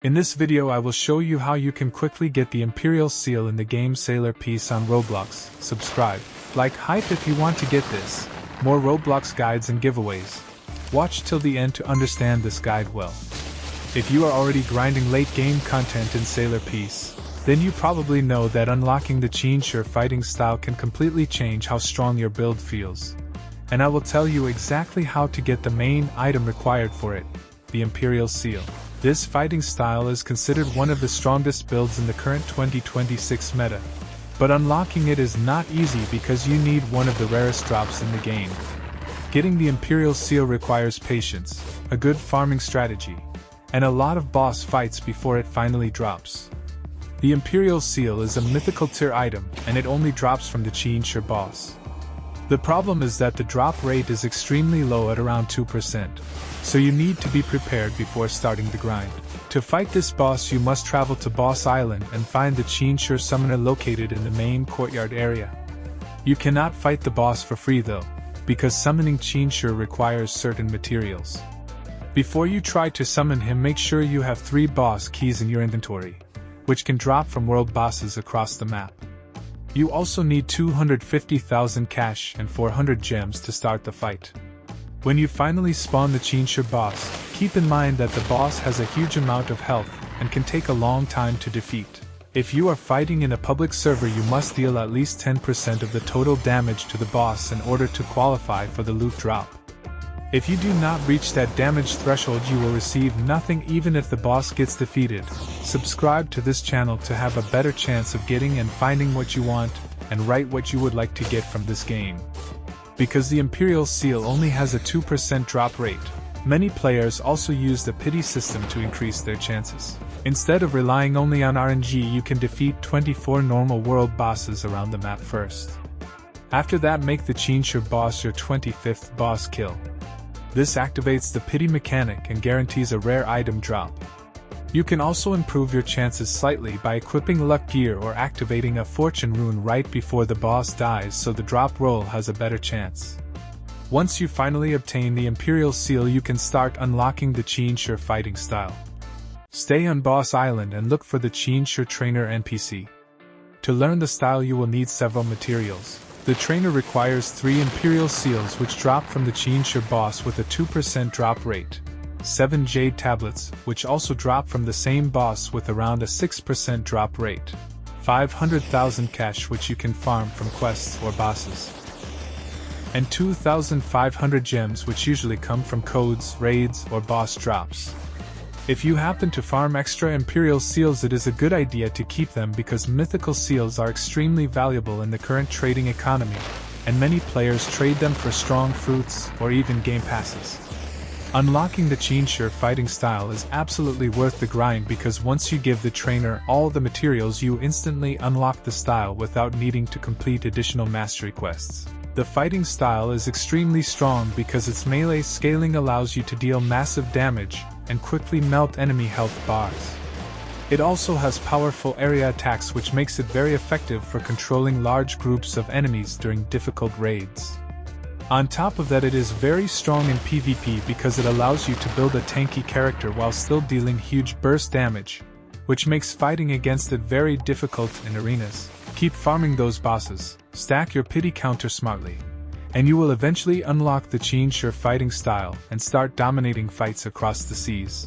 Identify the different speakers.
Speaker 1: In this video I will show you how you can quickly get the Imperial Seal in the game Sailor Peace on Roblox. Subscribe, like, hype if you want to get this. More Roblox guides and giveaways. Watch till the end to understand this guide well. If you are already grinding late game content in Sailor Peace, then you probably know that unlocking the Chainshare fighting style can completely change how strong your build feels. And I will tell you exactly how to get the main item required for it, the Imperial Seal. This fighting style is considered one of the strongest builds in the current 2026 meta. But unlocking it is not easy because you need one of the rarest drops in the game. Getting the Imperial Seal requires patience, a good farming strategy, and a lot of boss fights before it finally drops. The Imperial Seal is a mythical tier item and it only drops from the Chainshare boss. The problem is that the drop rate is extremely low at around 2%, so you need to be prepared before starting the grind. To fight this boss you must travel to Boss Island and find the Chainshare summoner located in the main courtyard area. You cannot fight the boss for free though, because summoning Chainshare requires certain materials. Before you try to summon him, make sure you have 3 boss keys in your inventory, which can drop from world bosses across the map. You also need 250,000 cash and 400 gems to start the fight. When you finally spawn the Chainshare boss, keep in mind that the boss has a huge amount of health and can take a long time to defeat. If you are fighting in a public server, you must deal at least 10% of the total damage to the boss in order to qualify for the loot drop. If you do not reach that damage threshold, you will receive nothing even if the boss gets defeated. Subscribe to this channel to have a better chance of getting and finding what you want, and write what you would like to get from this game. Because the Imperial Seal only has a 2% drop rate, many players also use the pity system to increase their chances. Instead of relying only on RNG, you can defeat 24 normal world bosses around the map first. After that, make the Chainshare boss your 25th boss kill. This activates the pity mechanic and guarantees a rare item drop. You can also improve your chances slightly by equipping luck gear or activating a fortune rune right before the boss dies so the drop roll has a better chance. Once you finally obtain the Imperial Seal, you can start unlocking the Chainshare fighting style. Stay on Boss Island and look for the Chainshare trainer NPC. To learn the style you will need several materials. The trainer requires 3 Imperial Seals which drop from the Chainshare boss with a 2% drop rate, 7 Jade Tablets which also drop from the same boss with around a 6% drop rate, 500,000 cash which you can farm from quests or bosses, and 2,500 gems which usually come from codes, raids, or boss drops. If you happen to farm extra Imperial Seals, it is a good idea to keep them because mythical seals are extremely valuable in the current trading economy, and many players trade them for strong fruits or even game passes. Unlocking the Chainshare fighting style is absolutely worth the grind because once you give the trainer all the materials, you instantly unlock the style without needing to complete additional mastery quests. The fighting style is extremely strong because its melee scaling allows you to deal massive damage and quickly melt enemy health bars. It also has powerful area attacks which makes it very effective for controlling large groups of enemies during difficult raids. On top of that, it is very strong in PvP because it allows you to build a tanky character while still dealing huge burst damage, which makes fighting against it very difficult in arenas. Keep farming those bosses, stack your pity counter smartly, and you will eventually unlock the Chainshare fighting style and start dominating fights across the seas.